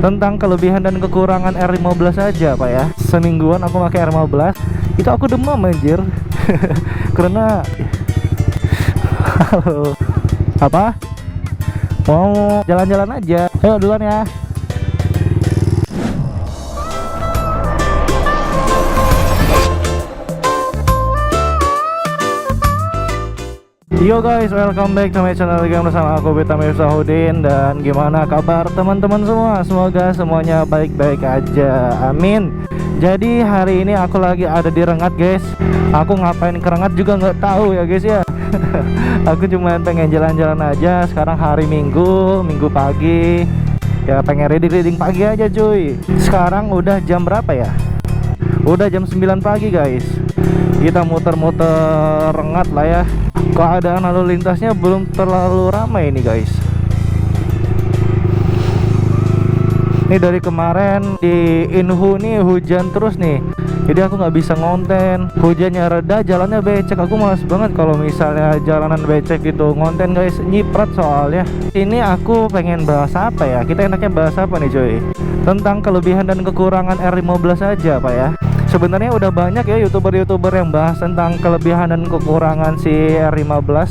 tentang kelebihan dan kekurangan R15 aja Pak ya. Semingguan aku pakai R15 itu aku demam anjir. Karena halo. Apa? Mau jalan-jalan aja. Ayo duluan ya. Yo guys, welcome back to my channel lagi bersama aku Beta Miftahudin. Dan gimana kabar teman-teman semua? Semoga semuanya baik-baik aja, amin. Jadi hari ini aku lagi ada di Rengat guys. Aku ngapain ke Rengat juga nggak tahu ya guys ya. Aku cuma pengen jalan-jalan aja. Sekarang hari Minggu pagi. Ya pengen reading pagi aja cuy. Sekarang udah jam berapa ya? Udah jam 9 pagi guys. Kita muter-muter Rengat lah ya. Keadaan lalu lintasnya belum terlalu ramai ini guys. Ini dari kemarin di Inhu nih hujan terus nih. Jadi aku nggak bisa ngonten. Hujannya reda, jalannya becek. Aku malas banget kalau misalnya jalanan becek gitu ngonten guys. Nyiprat soalnya. Ini aku pengen bahas apa ya? Kita enaknya bahas apa nih cuy? Tentang kelebihan dan kekurangan R15 aja Pak ya. Sebenarnya udah banyak ya youtuber-youtuber yang bahas tentang kelebihan dan kekurangan si R15.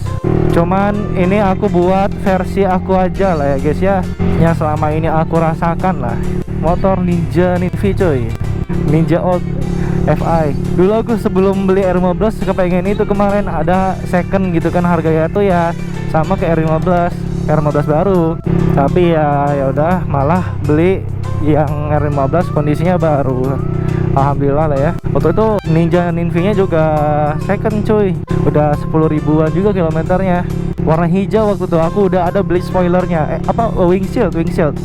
Cuman ini aku buat versi aku aja lah ya guys ya. Yang selama ini aku rasakan lah. Motor Ninja Ninvi cuy. Ninja Old FI. Dulu aku sebelum beli R15 kepengen itu kemarin ada second gitu kan, harganya tuh ya sama kayak R15 baru. Tapi ya udah malah beli yang R15 kondisinya baru. Alhamdulillah lah ya. Waktu itu Ninja Ninvi-nya juga second cuy. Udah 10 ribuan juga kilometernya. Warna hijau waktu itu aku udah ada beli spoilernya. Windshield.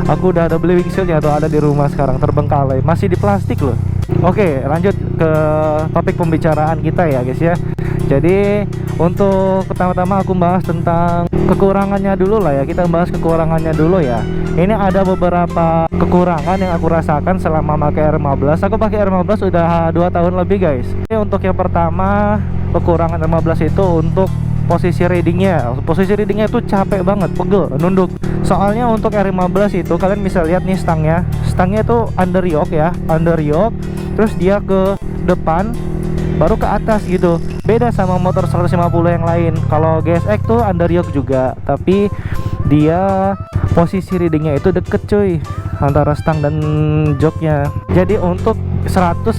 Aku udah ada beli windshieldnya tuh, ada di rumah sekarang terbengkalai. Masih di plastik loh. Oke, lanjut ke topik pembicaraan kita ya guys ya. Jadi untuk pertama-tama aku bahas tentang kekurangannya dulu lah ya. Kita bahas kekurangannya dulu ya. Ini ada beberapa kekurangan yang aku rasakan selama pakai R15. Aku pakai R15 udah 2 tahun lebih guys. Ini untuk yang pertama, kekurangan R15 itu untuk posisi readingnya. Posisi readingnya itu capek banget, pegel, nunduk. Soalnya untuk R15 itu kalian bisa lihat nih stangnya. Stangnya itu under yoke ya, under yoke. Terus dia ke depan baru ke atas gitu. Beda sama motor 150 yang lain. Kalau GSX tuh under yoke juga, tapi dia posisi readingnya itu deket cuy antara stang dan joknya. Jadi untuk 150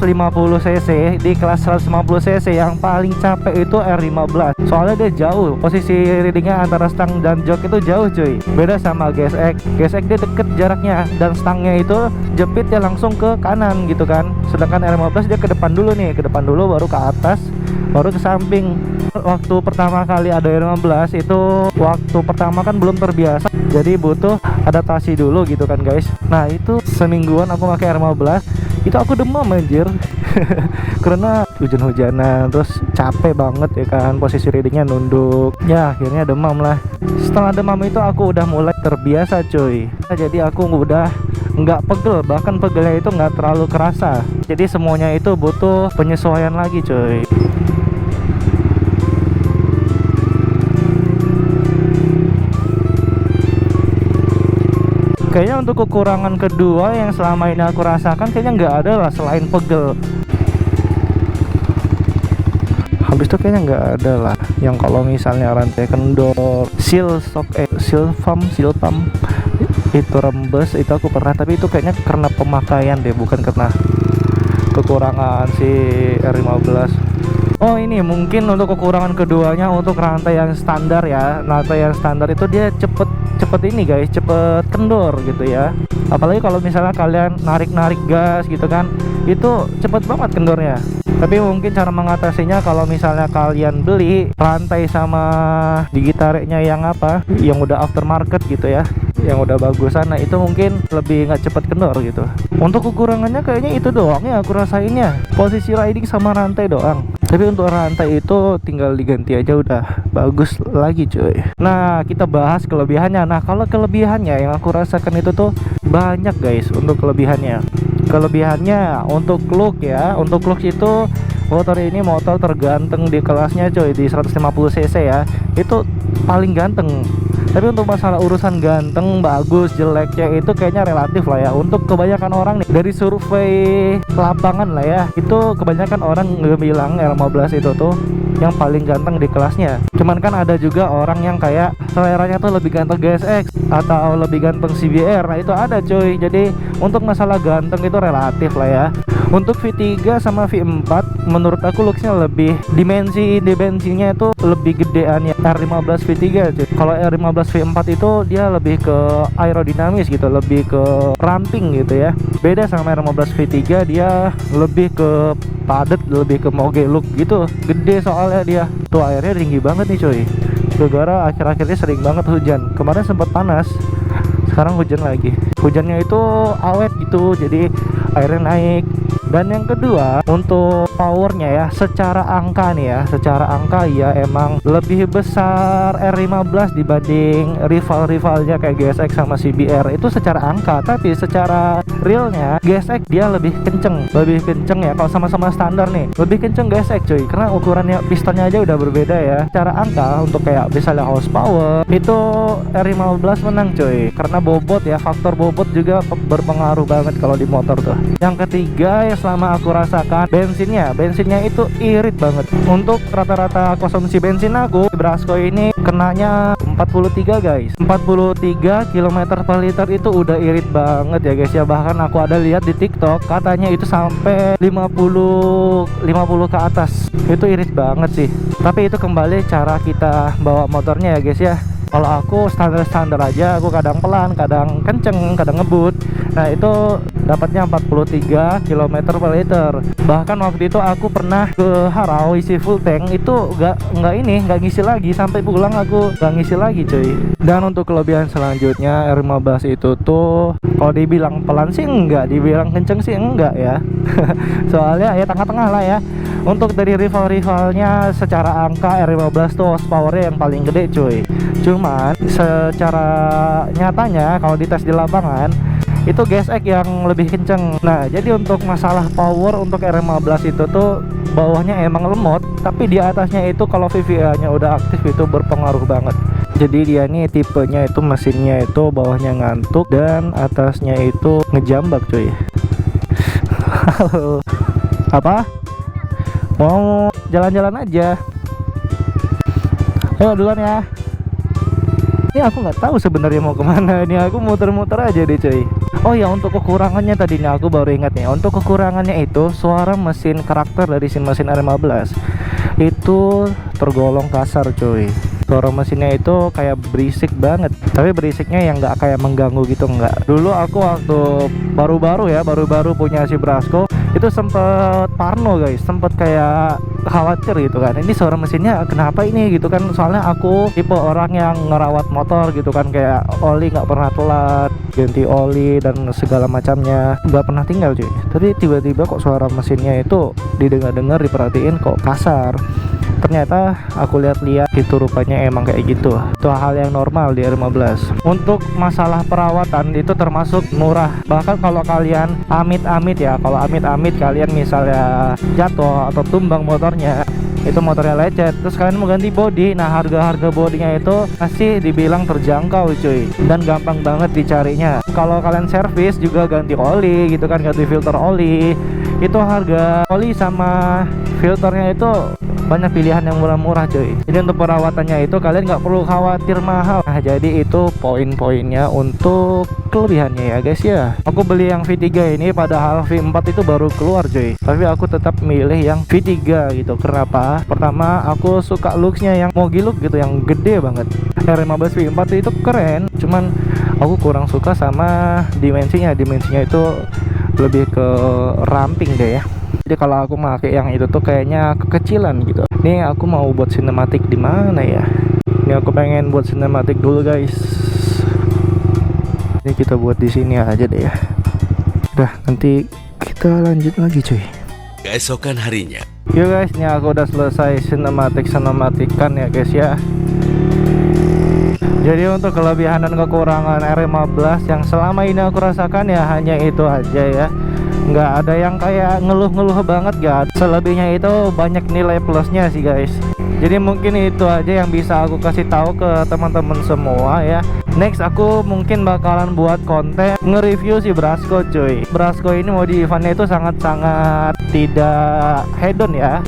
cc di kelas 150 cc yang paling capek itu R15. Soalnya dia jauh, posisi readingnya antara stang dan jok itu jauh cuy. Beda sama GSX. GSX dia deket jaraknya dan stangnya itu jepitnya langsung ke kanan gitu kan. Sedangkan R15 dia ke depan dulu nih, ke depan dulu baru ke atas, baru ke samping. Waktu pertama kali ada R15 itu waktu pertama kan belum terbiasa, jadi butuh adaptasi dulu gitu kan guys. Nah itu semingguan aku pakai R15 itu aku demam anjir. Karena hujan-hujanan terus capek banget ya kan, posisi readingnya nunduk. Ya akhirnya demam lah. Setelah demam itu aku udah mulai terbiasa cuy. Nah, jadi aku udah nggak pegel, bahkan pegelnya itu nggak terlalu kerasa. Jadi semuanya itu butuh penyesuaian lagi cuy. Kayaknya untuk kekurangan kedua yang selama ini aku rasakan kayaknya nggak ada lah selain pegel. Habis itu kayaknya nggak ada lah yang kalau misalnya rantai kendor, seal pump itu rembes, itu aku pernah, tapi itu kayaknya karena pemakaian deh, bukan karena kekurangan si R15. Oh ini mungkin untuk kekurangan keduanya untuk rantai yang standar ya. Rantai yang standar itu dia cepet ini guys, cepet kendor gitu ya. Apalagi kalau misalnya kalian narik gas gitu kan, itu cepet banget kendornya. Tapi mungkin cara mengatasinya kalau misalnya kalian beli rantai sama gigi tariknya yang udah aftermarket gitu ya, yang udah bagusan, nah itu mungkin lebih nggak cepet kendor gitu. Untuk kekurangannya kayaknya itu doang ya aku rasainnya, posisi riding sama rantai doang. Tapi untuk rantai itu tinggal diganti aja udah bagus lagi cuy. Nah kita bahas kelebihannya. Nah kalau kelebihannya yang aku rasakan itu tuh banyak guys. Untuk kelebihannya untuk look ya. Untuk look itu motor ini motor terganteng di kelasnya cuy, di 150 cc ya. Itu paling ganteng Tapi untuk masalah urusan ganteng, bagus, jeleknya itu kayaknya relatif lah ya. Untuk kebanyakan orang nih, dari survei lapangan lah ya, itu kebanyakan orang bilang R15 itu tuh yang paling ganteng di kelasnya. Cuman kan ada juga orang yang kayak seleranya tuh lebih ganteng GSX atau lebih ganteng CBR. Nah itu ada cuy. Jadi untuk masalah ganteng itu relatif lah ya. Untuk V3 sama V4 menurut aku looksnya lebih dimensinya itu lebih gedean ya R15 V3 cuy. Kalau R15 V4 itu dia lebih ke aerodinamis gitu, lebih ke ramping gitu ya. Beda sama R15 V3, dia lebih ke padat, lebih ke moge look gitu. Gede soalnya dia. Tuh airnya tinggi banget nih cuy. Gara-gara akhir-akhirnya sering banget hujan. Kemarin sempat panas, sekarang hujan lagi. Hujannya itu awet gitu, jadi airnya naik. Dan yang kedua, untuk powernya ya, secara angka nih ya, secara angka ya emang lebih besar R15 dibanding rival-rivalnya kayak GSX sama CBR. Itu secara angka, tapi secara realnya GSX dia lebih kenceng ya. Kalau sama-sama standar nih, lebih kenceng GSX cuy, karena ukurannya pistonnya aja udah berbeda ya. Secara angka untuk kayak misalnya horsepower itu R15 menang cuy, karena bobot ya, faktor bobot juga berpengaruh banget kalau di motor tuh. Yang ketiga ya, selama aku rasakan bensinnya itu irit banget. Untuk rata-rata konsumsi bensin aku Brasco ini kenanya 43 guys, 43 km per liter itu udah irit banget ya guys ya. Bahkan aku ada lihat di TikTok katanya itu sampai 50 ke atas. Itu irit banget sih. Tapi itu kembali cara kita bawa motornya ya guys ya. Kalau aku standar aja, aku kadang pelan, kadang kenceng, kadang ngebut. Nah itu dapatnya 43 km per liter. Bahkan waktu itu aku pernah ke Harau isi full tank, itu nggak ngisi lagi. Sampai pulang aku nggak ngisi lagi cuy. Dan untuk kelebihan selanjutnya R15 itu tuh kalau dibilang pelan sih enggak, dibilang kenceng sih enggak ya. Soalnya ya tengah-tengah lah ya. Untuk dari rival-rivalnya secara angka R15 tuh horsepower-nya yang paling gede cuy. Cuman secara nyatanya kalau dites di lapangan itu GSX yang lebih kenceng. Nah jadi untuk masalah power untuk R15 itu tuh bawahnya emang lemot, tapi di atasnya itu kalau VVA nya udah aktif itu berpengaruh banget. Jadi dia nih tipenya itu mesinnya itu bawahnya ngantuk dan atasnya itu ngejambak cuy. Halo. Apa? Mau jalan-jalan aja. Ayo duluan ya. Ini aku nggak tahu sebenarnya mau kemana. Ini aku muter-muter aja deh cuy. Oh ya, untuk kekurangannya tadi nih aku baru ingat nih. Untuk kekurangannya itu suara mesin karakter dari mesin R15 itu tergolong kasar cuy. Suara mesinnya itu kayak berisik banget. Tapi berisiknya yang nggak kayak mengganggu gitu, nggak. Dulu aku waktu baru-baru punya si Brasco itu sempet parno guys, sempet kayak khawatir gitu kan, ini suara mesinnya kenapa ini gitu kan. Soalnya aku tipe orang yang ngerawat motor gitu kan, kayak oli nggak pernah telat, ganti oli dan segala macamnya nggak pernah tinggal cuy. Tapi tiba-tiba kok suara mesinnya itu didengar-dengar, diperhatiin kok kasar. Ternyata aku lihat-lihat itu rupanya emang kayak gitu. Itu hal yang normal di R15. Untuk masalah perawatan itu termasuk murah. Bahkan kalau kalian amit-amit ya, kalau amit-amit kalian misalnya jatuh atau tumbang motornya, itu motornya lecet, terus kalian mau ganti bodi, nah harga-harga bodinya itu masih dibilang terjangkau cuy, dan gampang banget dicarinya. Kalau kalian servis juga ganti oli gitu kan, ganti filter oli, itu harga oli sama filternya itu banyak pilihan yang murah-murah cuy. Jadi untuk perawatannya itu kalian nggak perlu khawatir mahal. Nah jadi itu poin-poinnya untuk kelebihannya ya guys ya. Aku beli yang V3 ini padahal V4 itu baru keluar cuy, tapi aku tetap milih yang V3 gitu. Kenapa? Pertama aku suka looksnya yang mogi look gitu, yang gede banget. R15 V4 itu keren, cuman aku kurang suka sama dimensinya itu lebih ke ramping deh ya. Jadi kalau aku pakai yang itu tuh kayaknya kekecilan gitu. Nih aku mau buat sinematik di mana ya? Ini aku pengen buat sinematik dulu guys. Ini kita buat di sini aja deh ya. Udah, nanti kita lanjut lagi cuy. Keesokan harinya. Yuk guys, ini aku udah selesai sinematikan ya guys ya. Jadi untuk kelebihan dan kekurangan R15 yang selama ini aku rasakan ya hanya itu aja ya. Nggak ada yang kayak ngeluh-ngeluh banget, gak. Selebihnya itu banyak nilai plusnya sih guys. Jadi mungkin itu aja yang bisa aku kasih tahu ke teman-teman semua ya. Next aku mungkin bakalan buat konten nge-review si Brasco cuy. Brasco ini modifannya itu sangat-sangat tidak hedon ya.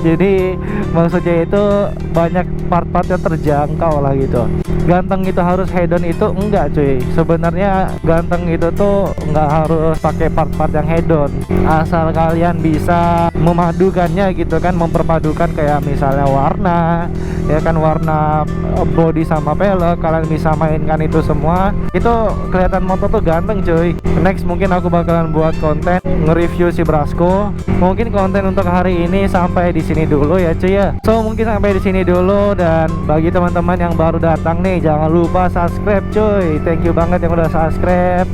Jadi maksudnya itu banyak part-partnya terjangkau lah gitu. Ganteng itu harus hedon itu enggak cuy. Sebenarnya ganteng itu tuh enggak harus pakai part-part yang hedon. Asal kalian bisa memadukannya gitu kan, memperpadukan kayak misalnya warna, ya kan, warna body sama pelek, kalian bisa mainkan itu semua, itu kelihatan motor tuh ganteng cuy. Next mungkin aku bakalan buat konten nge-review si Brasco. Mungkin konten untuk hari ini sampai di sini dulu ya cuy ya. So mungkin sampai di sini dulu, dan bagi teman-teman yang baru datang nih jangan lupa subscribe cuy. Thank you banget yang udah subscribe.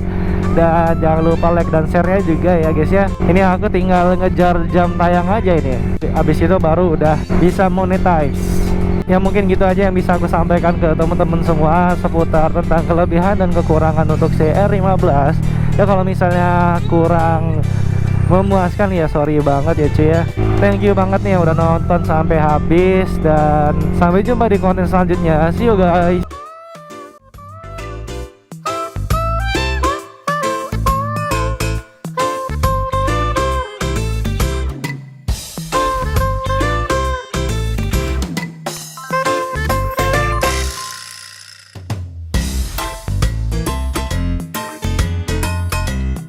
Dan jangan lupa like dan share-nya juga ya guys ya. Ini aku tinggal ngejar jam tayang aja ini. Abis itu baru udah bisa monetize. Ya mungkin gitu aja yang bisa aku sampaikan ke teman-teman semua seputar tentang kelebihan dan kekurangan untuk CR15. Ya kalau misalnya kurang memuaskan ya sorry banget ya cuy ya. Thank you banget nih yang udah nonton sampai habis, dan sampai jumpa di konten selanjutnya. See you guys.